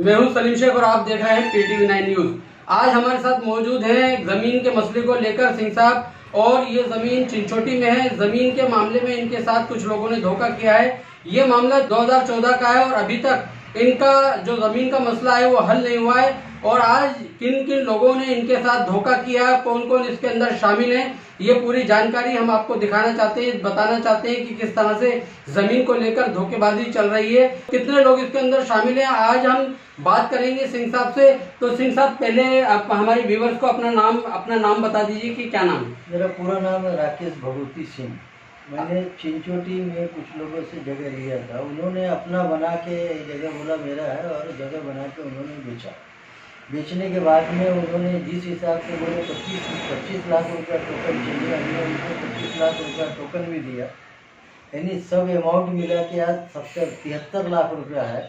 मैं हूं सलीम शेख और आप देख रहे हैं PTV9 न्यूज। आज हमारे साथ मौजूद हैं जमीन के मसले को लेकर सिंह साहब, और ये जमीन चिंचोटी में है। जमीन के मामले में इनके साथ कुछ लोगों ने धोखा किया है। ये मामला 2014 का है और अभी तक इनका जो जमीन का मसला है वो हल नहीं हुआ है। और आज किन किन लोगों ने इनके साथ धोखा किया, कौन कौन इसके अंदर शामिल है, ये पूरी जानकारी हम आपको दिखाना चाहते हैं, बताना चाहते हैं कि किस तरह से जमीन को लेकर धोखेबाजी चल रही है, कितने लोग इसके अंदर शामिल हैं। आज हम बात करेंगे सिंह साहब से। तो सिंह साहब, पहले आप हमारे व्यूवर्स को अपना नाम बता दीजिए कि क्या नाम है। मेरा पूरा नाम है राकेश भगवती सिंह। मैंने चिंचोटी में कुछ लोगों से जगह लिया था। उन्होंने अपना बना के जगह बोला मेरा है, और जगह बना के उन्होंने बेचा। बेचने के बाद में उन्होंने जिस हिसाब से बोले 25 लाख रुपया टोकन चाहिए, हमने उनको 25 लाख रुपया टोकन भी दिया। यानी सब अमाउंट मिला के आज 73 लाख रुपया है।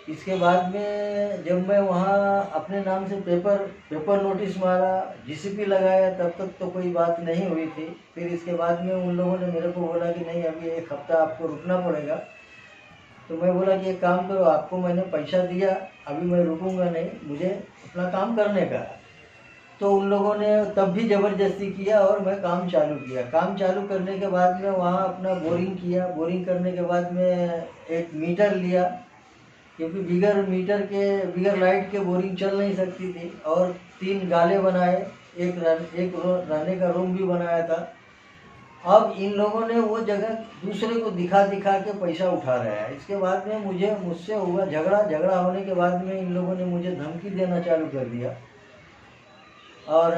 इसके बाद में जब मैं वहाँ अपने नाम से पेपर नोटिस मारा, GCP लगाया, तब तक तो कोई बात नहीं हुई थी। फिर इसके बाद में उन लोगों ने मेरे को बोला कि नहीं, अभी 1 हफ्ता आपको रुकना पड़ेगा। तो मैं बोला कि एक काम करो, आपको मैंने पैसा दिया, अभी मैं रुकूंगा नहीं, मुझे अपना काम करने का। तो उन लोगों ने तब भी ज़बरदस्ती किया और मैं काम चालू किया। काम चालू करने के बाद में वहाँ अपना बोरिंग किया। बोरिंग करने के बाद में एक मीटर लिया, क्योंकि बिगर लाइट के बोरिंग चल नहीं सकती थी। और 3 गाले बनाए, एक रहने का रूम भी बनाया था। अब इन लोगों ने वो जगह दूसरे को दिखा के पैसा उठा रहा है। इसके बाद में मुझसे हुआ झगड़ा होने के बाद में इन लोगों ने मुझे धमकी देना चालू कर दिया। और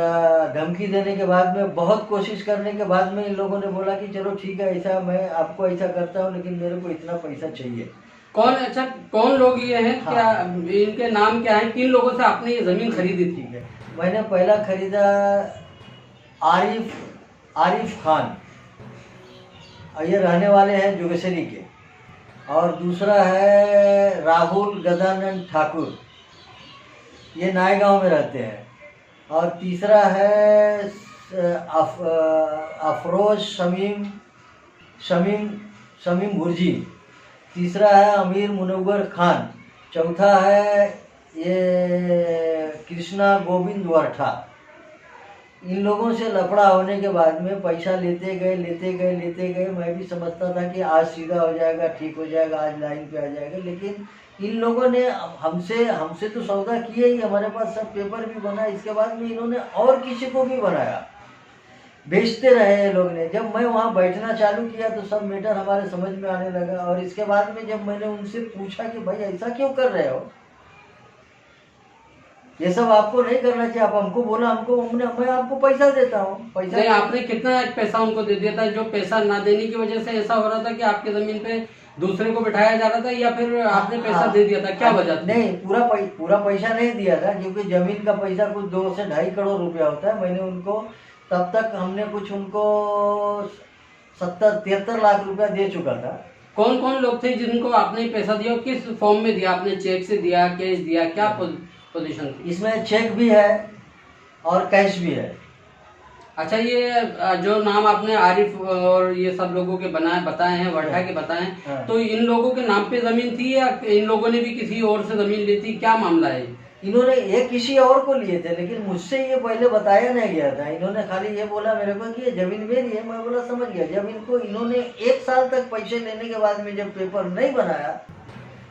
धमकी देने के बाद में बहुत कोशिश करने के बाद में इन लोगों ने बोला कि चलो ठीक है, ऐसा मैं आपको ऐसा करता हूँ, लेकिन मेरे को इतना पैसा चाहिए। कौन लोग ये हैं? हाँ। क्या इनके नाम क्या है? किन लोगों से आपने ये जमीन खरीदी थी? मैंने पहला खरीदा आरिफ खान, ये रहने वाले हैं जोगेश्वरी के। और दूसरा है राहुल गजानन ठाकुर, ये नायगांव में रहते हैं। और तीसरा है अफरोज शमीम भुर्जी। तीसरा है अमीर मुनव्वर खान। चौथा है ये कृष्णा गोविंद वर्ठा। इन लोगों से लफड़ा होने के बाद में पैसा लेते गए। मैं भी समझता था कि आज सीधा हो जाएगा, ठीक हो जाएगा, आज लाइन पे आ जाएगा। लेकिन इन लोगों ने हमसे तो सौदा किया ही, हमारे पास सब पेपर भी बना। इसके बाद में इन्होंने और किसी को भी बनाया, बेचते रहे ये लोग ने। जब मैं वहाँ बैठना चालू किया तो सब मैटर हमारे समझ में आने लगा। और इसके बाद में जब मैंने उनसे पूछा कि भाई ऐसा क्यों कर रहे हो, ये सब आपको नहीं करना चाहिए, आप हमको बोला, मैं आपको पैसा देता हूँ। पैसा नहीं, आपने कितना पैसा उनको दे दिया था? जो पैसा ना देने की वजह से ऐसा हो रहा था कि आपके जमीन पे दूसरे को बिठाया जा रहा था, या फिर आपने पैसा दे दिया था? क्या वजह थी? नहीं, पूरा पैसा नहीं दिया था, क्योंकि जमीन का पैसा कुछ 2 से 2.5 करोड़ रुपया होता है। मैंने उनको तब तक हमने कुछ उनको 73 लाख रुपया दे चुका था। कौन कौन लोग थे जिनको आपने पैसा दिया? किस फॉर्म में दिया आपने? चेक से दिया, कैश दिया, क्या पोजीशन थी? इसमें चेक भी है और कैश भी है। अच्छा, ये जो नाम आपने आरिफ और ये सब लोगों के बताए हैं, वर्ठा के बताए हैं, हाँ। तो इन लोगों के नाम पे जमीन थी या इन लोगों ने भी किसी और से जमीन ली थी? क्या मामला है? इन्होंने ये किसी और को लिए थे, लेकिन मुझसे ये पहले बताया नहीं गया था। इन्होंने खाली ये बोला मेरे को कि ये जमीन मेरी है। मैं बोला समझ गया। जब इन्होंने 1 साल तक पैसे लेने के बाद में जब पेपर नहीं बनाया,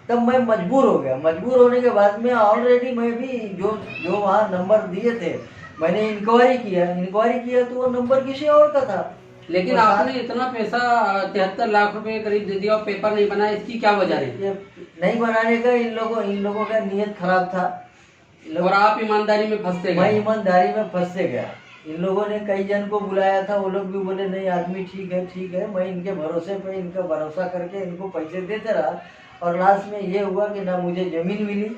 तब मैं मजबूर हो गया। मजबूर होने के बाद में ऑलरेडी मैं भी जो वहाँ नंबर दिए थे, मैंने इंक्वायरी किया तो वो नंबर किसी और का था। लेकिन आपने इतना पैसा 73 लाख रुपए करीब दे दिया और पेपर नहीं बनाया, इसकी क्या वजह रही? नहीं बनाने का इन लोगों का नीयत खराब था। और आप ईमानदारी में फंसते गए? मैं ईमानदारी में फंसते गया। इन लोगों ने कई जन को बुलाया था, वो लोग भी बोले नहीं आदमी ठीक है। मैं इनके भरोसे पे इनका भरोसा करके इनको पैसे देते रहा। और लास्ट में ये हुआ कि ना मुझे ज़मीन मिली,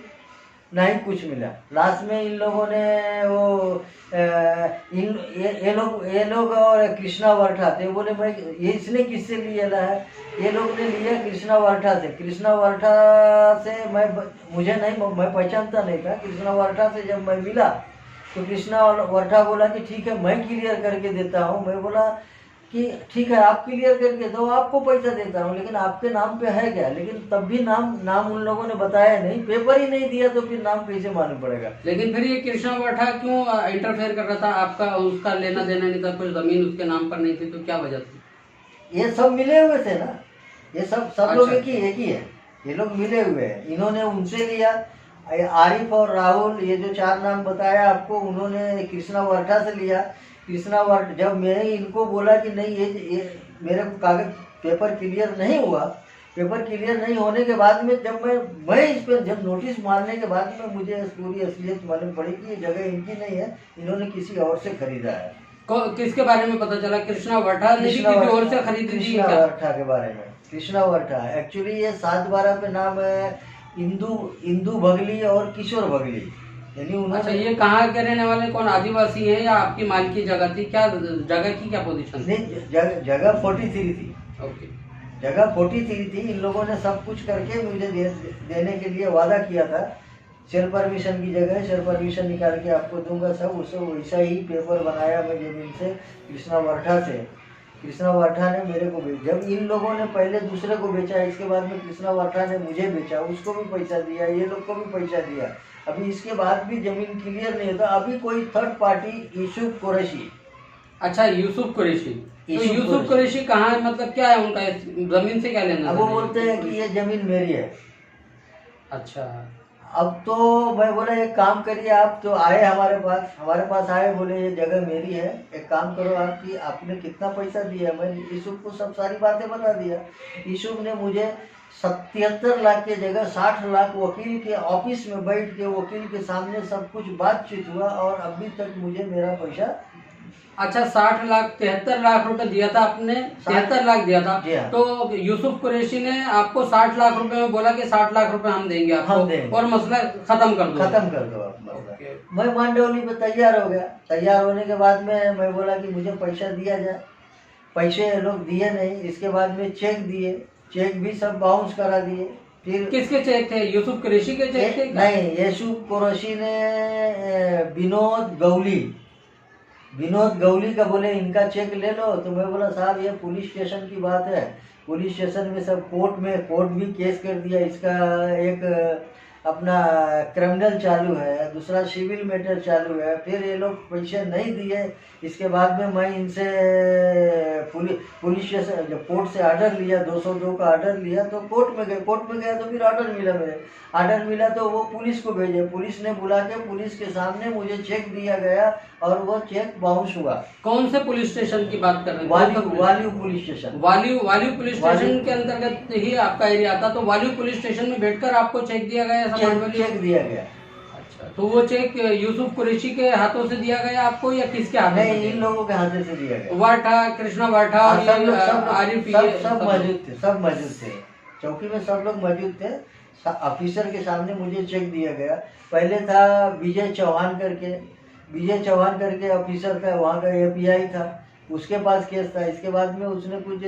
ना ही कुछ मिला। लास्ट में इन लोगों ने वो ये लोग और कृष्णा वर्ठा थे, बोले मैं ये इसने किससे लिया है? ये लोग ने लिया कृष्णा वर्ठा से। कृष्णा वर्ठा से मैं पहचानता नहीं था। कृष्णा वर्ठा से जब मैं मिला तो कृष्णा वर्ठा बोला कि ठीक है, मैं क्लियर करके देता हूँ। मैं बोला कि ठीक है आप क्लियर करके दो, आपको पैसा देता हूँ, लेकिन आपके नाम पे है क्या? लेकिन तब भी नाम उन लोगों ने बताया नहीं, पेपर ही नहीं दिया, तो फिर नाम कैसे मालूम पड़ेगा? लेकिन फिर ये कृष्णा वर्ठा क्यों इंटरफेयर कर रहा था? आपका उसका लेना देना नहीं था, कुछ जमीन उसके नाम पर नहीं थी, तो क्या वजह थी? ये सब मिले हुए थे ना, ये सब लोग अच्छा। एक ही है, ये लोग मिले हुए हैं। इन्होंने उनसे लिया, आरिफ और राहुल, ये जो 4 नाम बताया आपको, उन्होंने कृष्णा वर्ठा से लिया। कृष्णा वर्ठा, जब मैंने इनको बोला कि नहीं ये मेरे कागज पेपर क्लियर नहीं हुआ, पेपर क्लियर नहीं होने के बाद में जब मैं इस पर जब नोटिस मारने के बाद में मुझे पूरी असलियत मालूम पड़ी कि ये जगह इनकी नहीं है, इन्होंने किसी और से खरीदा है। किसके बारे में पता चला? कृष्णा वर्ठा ने किसी और से खरीदी थी? कृष्णा वर्ठा के बारे में, कृष्णा वर्ठा एक्चुअली ये 7/12 पे नाम है इंदू बगली और किशोर बगली, यानी उन्होंने। अच्छा, ये कहाँ के रहने वाले, कौन आदिवासी हैं या आपकी मालकी जगह थी? क्या जगह की क्या पोजीशन थी? नहीं, जगह 43 थी। ओके, जगह 43 थी। इन लोगों ने सब कुछ करके मुझे देने के लिए वादा किया था। सेल परमिशन की जगह सेल परमिशन निकाल के आपको दूंगा, सब उससे वैसा ही पेपर बनाया मैं जमीन से कृष्णा वर्ठा से। कृष्णा वर्ठा ने मेरे को बेचा। जब इन लोगों ने पहले दूसरे को बेचा, इसके बाद में कृष्णा वर्ठा ने मुझे बेचा, उसको भी पैसा दिया, ये लोग को भी पैसा दिया। अभी इसके बाद भी जमीन क्लियर नहीं होता। अभी कोई थर्ड पार्टी यूसुफ कुरैशी। अच्छा, यूसुफ कुरैशी। तो यूसुफ कुरैशी कहाँ है, मतलब क्या है उनका, जमीन से क्या लेना? अब वो बोलते हैं कि ये जमीन मेरी है। अच्छा, अब तो मैं बोला एक काम करिए, आप तो आए हमारे पास आए, बोले ये जगह मेरी है, एक काम करो आपकी, आपने कितना पैसा दिया? मैंने यूसुफ को सब सारी बातें बता दिया। यूसुफ ने मुझे 77 लाख की जगह 60 लाख वकील के ऑफिस में बैठ के वकील के सामने सब कुछ बातचीत हुआ, और अभी तक मुझे मेरा पैसा। अच्छा, 73 लाख रुपए दिया था आपने? 73 लाख दिया था। तो यूसुफ कुरैशी ने आपको 60 लाख रुपए में बोला कि 60 लाख रुपए हम देंगे आपको, और मसला खत्म कर दो आप मसला। मैं मांडवली पे तैयार हो गया। तैयार होने के बाद में मैं बोला कि मुझे पैसा दिया जाए। पैसे लोग दिए नहीं। इसके बाद में चेक दिए, चेक भी सब बाउंस करा दिए। फिर किसके चेक थे? यूसुफ कुरैशी के चेक थे? नहीं, यूसुफ कुरैशी ने विनोद गौली का बोले इनका चेक ले लो। तो मैं बोला साहब ये पुलिस स्टेशन की बात है, पुलिस स्टेशन में सब कोर्ट भी केस कर दिया। इसका एक अपना क्रिमिनल चालू है, दूसरा सिविल मैटर चालू है। फिर ये लोग पैसे नहीं दिए। इसके बाद में मैं इनसे पुलिस स्टेशन जब कोर्ट से ऑर्डर लिया, 202 का ऑर्डर लिया, तो कोर्ट में गया तो फिर ऑर्डर मिला तो वो पुलिस को भेजे। पुलिस ने बुला के पुलिस के सामने मुझे चेक दिया गया, और वो चेक बाउंस हुआ। कौन से पुलिस स्टेशन की बात कर रहे हैं? वालियो पुलिस स्टेशन। वालियो पुलिस स्टेशन के अंतर्गत ही आपका एरिया आता, तो वालियो पुलिस स्टेशन में बैठकर आपको चेक दिया गया? चेक दिया गया। अच्छा, तो वो चेक यूसुफ कुरैशी के हाथों से दिया गया आपको या किसके हाथों? नहीं, इन लोगों के हाथों से दिया गया। वर्ठा, कृष्णा वर्ठा और आरिफ, सब मौजूद थे। चौकी में सब लोग मौजूद थे। ऑफिसर के सामने मुझे चेक दिया गया। पहले था विजय चौहान करके ऑफिसर था, वहाँ का API था, उसके पास केस था। इसके बाद में उसने कुछ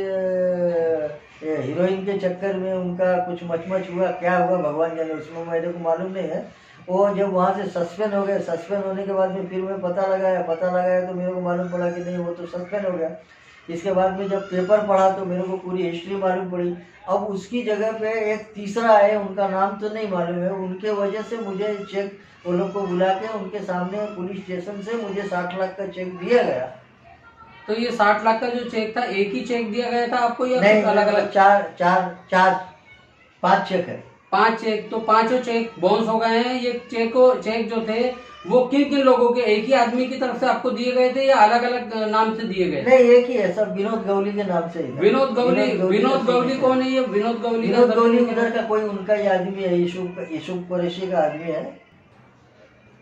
हीरोइन के चक्कर में उनका कुछ मचमच हुआ, क्या हुआ भगवान जाने, उसमें मेरे को मालूम नहीं है। वो जब वहाँ से सस्पेंड हो गए, सस्पेंड होने के बाद में फिर मैं पता लगाया तो मेरे को मालूम पड़ा कि नहीं वो तो सस्पेंड हो गया। इसके बाद में जब पेपर पढ़ा तो मेरे को पूरी हिस्ट्री मालूम पड़ी। अब उसकी जगह पे एक तीसरा है, उनका नाम तो नहीं मालूम है, उनके वजह से मुझे चेक वो लोग को बुला के उनके सामने पुलिस स्टेशन से मुझे 60 लाख का चेक दिया गया। तो ये 60 लाख का जो चेक था, एक ही चेक दिया गया था आपको या नहीं, अलग अलग? पांच चेक है। 5 चेक, तो पांचों चेक बाउंस हो गए हैं। ये चेक जो थे वो किन लोगों के, एक ही आदमी की तरफ से आपको दिए गए थे या अलग अलग नाम से दिए गए? नहीं, एक ही है, सब विनोद गौली के नाम से। विनोद गौली कौन है? ये विनोद गौली उधर का कोई उनका ही आदमी है, यूसुफ कुरैशी का आदमी है।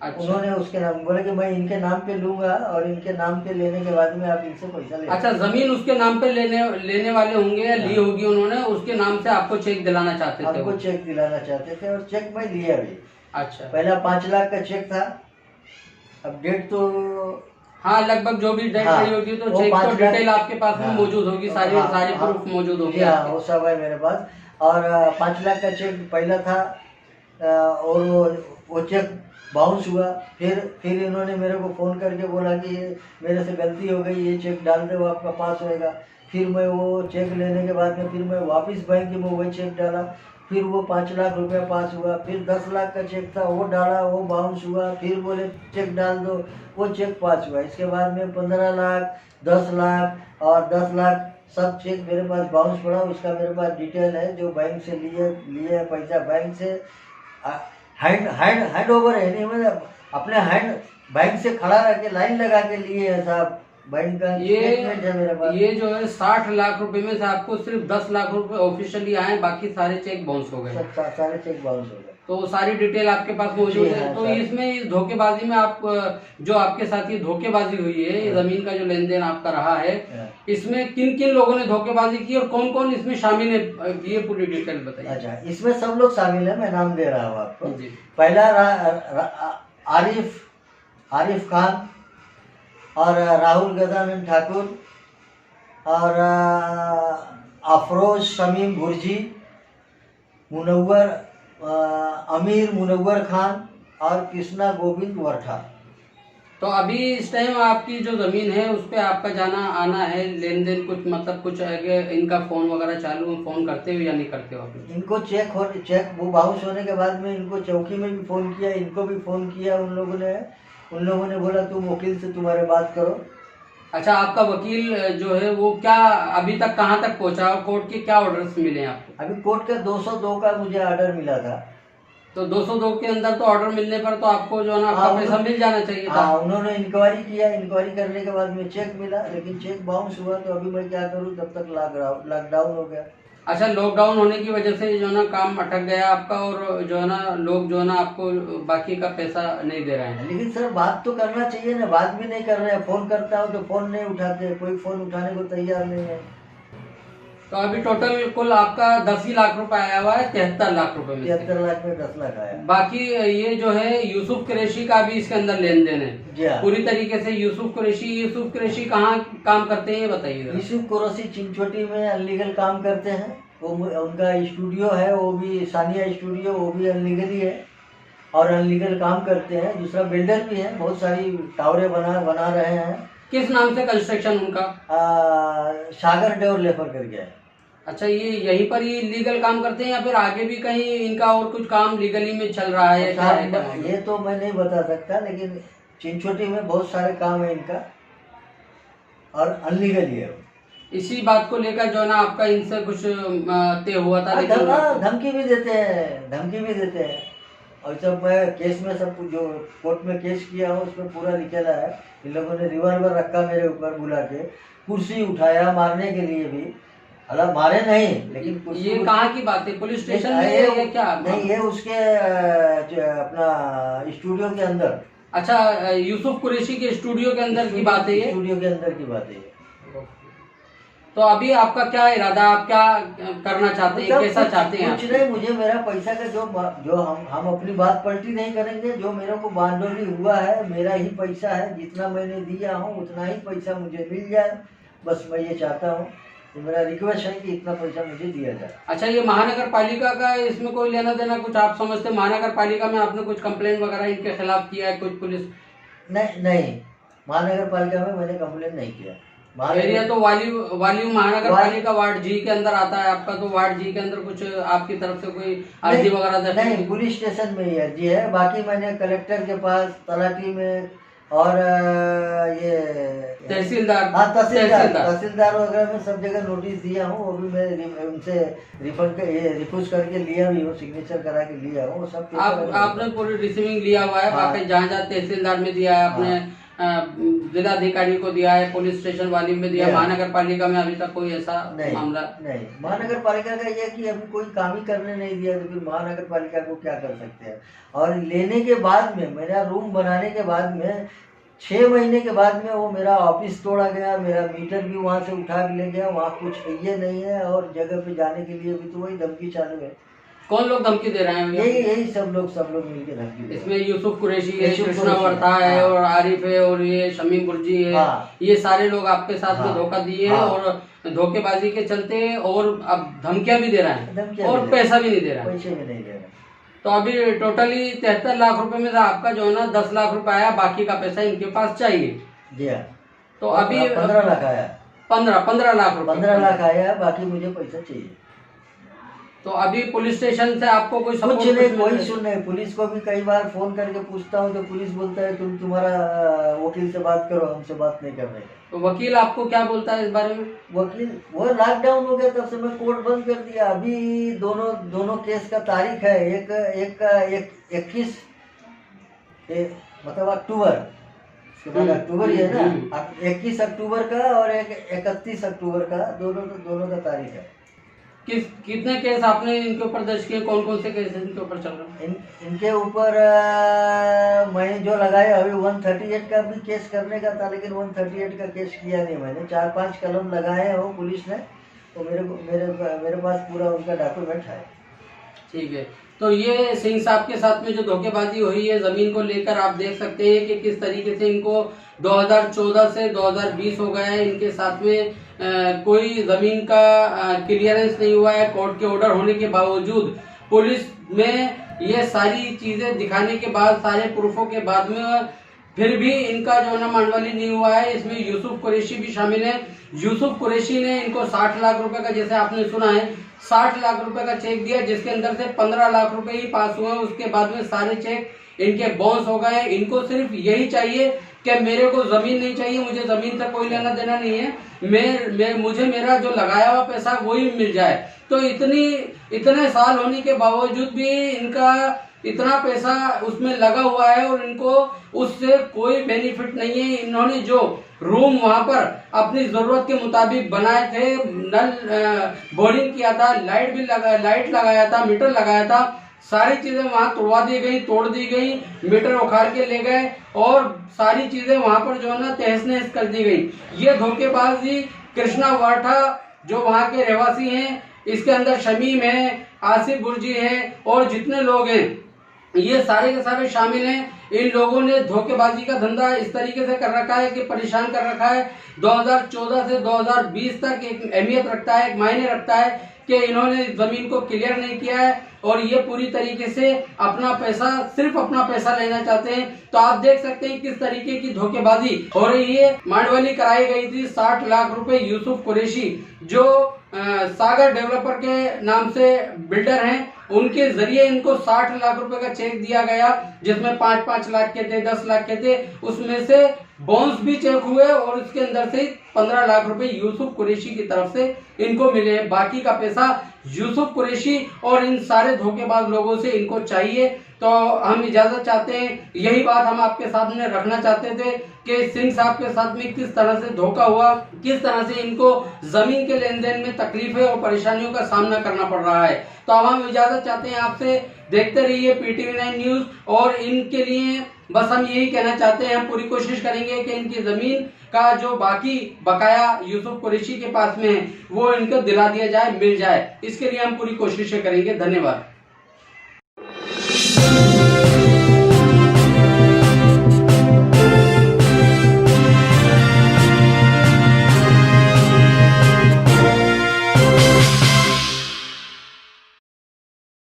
अच्छा। उन्होंने उसके नाम बोले कि मैं इनके नाम पे लूंगा, और इनके नाम पे लेने के बाद में आप इनसे पैसा ले। अच्छा, जमीन उसके नाम पे लेने वाले होंगे या ली होगी उन्होंने, उसके नाम से आपको चेक दिलाना चाहते थे? आपको चेक दिलाना चाहते थे, और चेक मैं लिया भी। अच्छा, पहला 5 लाख का चेक था। अब डेट तो हाँ, लगभग जो भी डेट रही होगी, तो चेक तो डिटेल आपके पास में मौजूद होगी, सारी प्रूफ मौजूद होगी। हाँ, वो सब है मेरे पास। और 5 लाख का चेक पहला था, और वो चेक बाउंस हुआ। फिर इन्होंने मेरे को फ़ोन करके बोला कि ये मेरे से गलती हो गई, ये चेक डाल दो आपका पास होएगा। फिर मैं वो चेक लेने के बाद में फिर मैं वापस बैंक में वही चेक डाला, फिर वो 5 लाख रुपया पास हुआ। फिर 10 लाख का चेक था वो डाला, वो बाउंस हुआ। फिर बोले चेक डाल दो, वो चेक पास हुआ। इसके बाद में 15 लाख, 10 लाख और 10 लाख सब चेक मेरे पास बाउंस पड़ा। उसका मेरे पास डिटेल है, जो बैंक से लिए पैसा बैंक से हैंड ओवर है, नहीं मतलब अपने हैंड बैंक से खड़ा रह के लाइन लगा के लिए है साहब। बैंक का स्टेटमेंट है मेरे पास। ये जो है 60 लाख रुपए में से आपको सिर्फ 10 लाख रुपए ऑफिशियली आए, बाकी सारे चेक बाउंस हो गए। सारे चेक बाउंस हो गए। तो सारी डिटेल आपके पास मौजूद जी है। हाँ, तो सर। इसमें इस धोखेबाजी में आप जो आपके साथ ये धोखेबाजी हुई है, ये जमीन का जो लेन देन आपका रहा है, इसमें किन किन लोगों ने धोखेबाजी की और कौन कौन इसमें शामिल है, ये पूरी डिटेल बताइए। अच्छा, इसमें सब लोग शामिल है, मैं नाम दे रहा हूँ आपको। जी। पहला आरिफ खान और राहुल गजानन ठाकुर और अफरोज शमीम भुर्जी, अमीर मुनव्वर खान और कृष्णा गोविंद वर्ठा। तो अभी इस टाइम आपकी जो जमीन है उस पे आपका जाना आना है, लेन देन कुछ मतलब कुछ है, इनका फोन वगैरह चालू, फोन करते हो या नहीं करते हो अभी? इनको चेक वो बाउंस होने के बाद में इनको चौकी में भी फ़ोन किया, इनको भी फ़ोन किया। उन लोगों ने बोला तुम वकील से तुम्हारे बात करो। अच्छा, आपका वकील जो है वो क्या अभी तक कहाँ तक पहुँचा, कोर्ट के क्या ऑर्डर्स मिले आपको? अभी कोर्ट का 202 का मुझे ऑर्डर मिला था। तो 202 के अंदर तो ऑर्डर मिलने पर तो आपको जो है ना आपका पैसा मिल जाना चाहिए था। हाँ, उन्होंने इंक्वायरी किया, इंक्वायरी करने के बाद में चेक मिला, लेकिन चेक बाउंस हुआ। तो अभी मैं क्या करूँ, तब तक लॉकडाउन हो गया। अच्छा, लॉकडाउन होने की वजह से जो है ना काम अटक गया आपका, और जो है ना लोग जो है ना आपको बाकी का पैसा नहीं दे रहे हैं। लेकिन सर बात तो करना चाहिए ना, बात भी नहीं कर रहे हैं। फोन करता हूँ तो फोन नहीं उठाते, कोई फोन उठाने को तैयार नहीं है। तो अभी टोटल कुल आपका 10 ही लाख रुपए आया हुआ है, 73 लाख रुपए में से। 73 लाख में 10 लाख आया। बाकी ये जो है यूसुफ कुरैशी का भी इसके अंदर लेन देन है। जी हाँ। पूरी तरीके से यूसुफ कुरैशी कहाँ काम करते हैं ये बताइए। यूसुफ कुरैशी चिंचोटी में अनलीगल काम करते हैं। वो उनका स्टूडियो है, वो भी सानिया स्टूडियो, वो भी अनलीगल ही है और अनलीगल काम करते हैं। दूसरा बिल्डर भी है, बहुत सारी टावरें बना रहे हैं। किस नाम से कंस्ट्रक्शन उनका? सागर डेवलपर करके है। अच्छा, ये यहीं पर ही लीगल काम करते हैं या फिर आगे भी कहीं इनका और कुछ काम लीगली में चल रहा है? क्या है ये तो मैं नहीं बता सकता, लेकिन चिंचोटी में बहुत सारे काम है इनका और अनलीगल ही है। इसी बात को लेकर जो है ना आपका इनसे कुछ तय हुआ था? धमकी भी देते हैं। और सब मैं केस में सब जो कोर्ट में केस किया हूँ उसमें पूरा लिखेला है। इन लोगों ने रिवॉल्वर रखा मेरे ऊपर, बुला के कुर्सी उठाया मारने के लिए भी। हालांकि मारे नहीं, लेकिन ये कहाँ की बात है? पुलिस स्टेशन में है क्या? नहीं, ये उसके अपना स्टूडियो के अंदर। अच्छा, यूसुफ कुरैशी के स्टूडियो के अंदर की बात है ये? स्टूडियो के अंदर की बात है। तो अभी आपका क्या इरादा, आप क्या करना चाहते हैं, कैसा चाहते हैं? कुछ नहीं, मुझे मेरा पैसा का जो हम अपनी बात पलटी नहीं करेंगे। जो मेरे को बांडोली हुआ है, मेरा ही पैसा है, जितना मैंने दिया हूँ उतना ही पैसा मुझे मिल जाए, बस मैं ये चाहता हूँ। तो मेरा रिक्वेस्ट है कि इतना पैसा मुझे दिया जाए। अच्छा, ये महानगर पालिका का इसमें कोई लेना देना कुछ आप समझते? महानगर पालिका में आपने कुछ कंप्लेंट वगैरह इनके खिलाफ किया है, कुछ पुलिस? नहीं, महानगर पालिका में मैंने कंप्लेंट नहीं किया। एरिया तो वाली महानगर पालिका वार्ड जी के अंदर आता है आपका। तो वार्ड जी के अंदर कुछ आपकी तरफ से कोई अर्जी वगैरह? नहीं, पुलिस स्टेशन में ही अर्जी है। बाकी मैंने कलेक्टर के पास, तलाटी में और ये तहसीलदार वगैरह में सब जगह नोटिस दिया हूँ। वो भी मैं उनसे रिफ्यूज करके लिया भी हूँ, सिग्नेचर करा के लिया हूँ। सब आपने पूरी रिसीविंग लिया हुआ है? बाकी जहाँ तहसीलदार में दिया है आपने, जिलाधिकारी को दिया है, पुलिस स्टेशन वाली में दिया, महानगर पालिका में अभी तक कोई ऐसा मामला नहीं। महानगर पालिका का ये कि अभी कोई काम ही करने नहीं दिया, तो फिर महानगर पालिका को क्या कर सकते हैं। और लेने के बाद में, मेरा रूम बनाने के बाद में 6 महीने के बाद में वो मेरा ऑफिस तोड़ा गया, मेरा मीटर भी वहाँ से उठा के ले गया। वहाँ कुछ ये नहीं है, और जगह पे जाने के लिए भी तो वही धमकी चालू है। कौन लोग धमकी दे रहे हैं? यही सब लोग मिलकर धमकी। इसमें यूसुफ कुरैशी है, कृष्णा वर्ता है, और आरिफ है, और ये शमीम बुर्जी है। ये सारे लोग आपके साथ में धोखा दिए हैं और धोखेबाजी के चलते और अब धमकियां भी दे रहे हैं और पैसा भी नहीं दे रहा है। पैसे भी नहीं दे रहे। तो अभी टोटली 73 लाख रुपए में से आपका जो है ना 10 लाख रुपए आया, बाकी का पैसा इनके पास चाहिए। जी हाँ। तो अभी 15 लाख आया। 15 लाख रुपए 15 लाख आया, बाकी मुझे पैसा चाहिए। तो अभी पुलिस स्टेशन से आपको कोई सपोर्ट कुछ नहीं, कोई सुन नहीं। पुलिस को भी कई बार फोन करके पूछता हूँ तो पुलिस बोलता है तुम्हारा वकील से बात करो, हमसे बात नहीं कर रहे। तो वकील आपको क्या बोलता है इस बारे में? वकील वो लॉकडाउन हो गया तब से मैं कोर्ट बंद कर दिया। अभी दोनों केस का तारीख है, एक का 21 मतलब अक्टूबर, उसके बाद अक्टूबर ही है ना, 21 अक्टूबर का और एक 31 अक्टूबर का, दोनों का तारीख है। कितने केस आपने इनके ऊपर दर्ज किए? कौन कौन से केस इनके ऊपर चल रहे हैं? इनके ऊपर मैं जो लगाया अभी 138 का भी केस करने का था, लेकिन 138 का केस किया नहीं मैंने। 4-5 कलम लगाए हो पुलिस ने, तो मेरे पास पूरा उनका डॉक्यूमेंट है। ठीक है। तो ये सिंह साहब के साथ में जो धोखेबाजी हुई है जमीन को लेकर, आप देख सकते हैं कि किस तरीके से इनको 2014 से 2020 हो गया है, इनके साथ में कोई जमीन का क्लियरेंस नहीं हुआ है। कोर्ट के ऑर्डर होने के बावजूद पुलिस में ये सारी चीजें दिखाने के बाद, सारे प्रूफों के बाद में फिर भी इनका जो है ना मांडवाली नहीं हुआ है। इसमें यूसुफ कुरैशी भी शामिल है। यूसुफ कुरैशी ने इनको 60 लाख रुपए का, जैसे आपने सुना है, 60 लाख रुपए का चेक दिया, जिसके अंदर से 15 लाख रुपए ही पास हुए। उसके बाद में सारे चेक इनके बाउंस हो गए। इनको सिर्फ यही चाहिए कि मेरे को जमीन नहीं चाहिए, मुझे जमीन से कोई लेना देना नहीं है, मुझे मेरा जो लगाया हुआ पैसा वही मिल जाए। तो इतने साल होने के बावजूद भी इनका इतना पैसा उसमें लगा हुआ है और इनको उससे कोई बेनिफिट नहीं है। इन्होंने जो रूम वहां पर अपनी जरूरत के मुताबिक बनाए थे, नल बोरिंग किया था, लाइट लगाया था, मीटर लगाया था, सारी चीजें वहां तोड़ दी गई, मीटर उखाड़ के ले गए और सारी चीजें वहां पर जो है ना तहस नहस कर दी गई। ये धोखेबाजी कृष्णा वाठा जो वहां के रहवासी हैं, इसके अंदर शमीम है, आसिफ बुर्जी है और जितने लोग हैं ये सारे के सारे शामिल हैं। इन लोगों ने धोखेबाजी का धंधा इस तरीके से कर रखा है कि परेशान कर रखा है। 2014 से 2020 तक एक अहमियत रखता है, एक मायने रखता है कि इन्होंने जमीन को क्लियर नहीं किया है और ये पूरी तरीके से सिर्फ अपना पैसा लेना चाहते हैं। तो आप देख सकते हैं किस तरीके की धोखेबाजी हो रही है। मांडवाली कराई गई थी 60 लाख रुपए। यूसुफ कुरैशी जो सागर डेवलपर के नाम से बिल्डर हैं, उनके जरिए इनको 60 लाख रुपए का चेक दिया गया, जिसमें 5-5 लाख के थे, 10 लाख के थे। उसमें से बाउंस भी चेक हुए और उसके अंदर से 15 लाख रुपए यूसुफ कुरैशी की तरफ से इनको मिले। बाकी का पैसा यूसुफ कुरैशी और इन सारे धोखेबाज लोगों से इनको चाहिए। तो हम इजाजत चाहते हैं, यही बात हम आपके सामने रखना चाहते थे कि सिंह साहब के साथ में किस तरह से धोखा हुआ, किस तरह से इनको जमीन के लेन देन में तकलीफें और परेशानियों का सामना करना पड़ रहा है। तो अब हम इजाजत चाहते हैं आपसे, देखते रहिए PTV9 न्यूज। और इनके लिए बस हम यही कहना चाहते हैं, हम पूरी कोशिश करेंगे कि इनकी जमीन का जो बाकी बकाया यूसुफ कुरैशी के पास में है वो इनको दिला दिया जाए, मिल जाए। इसके लिए हम पूरी कोशिशें करेंगे। धन्यवाद।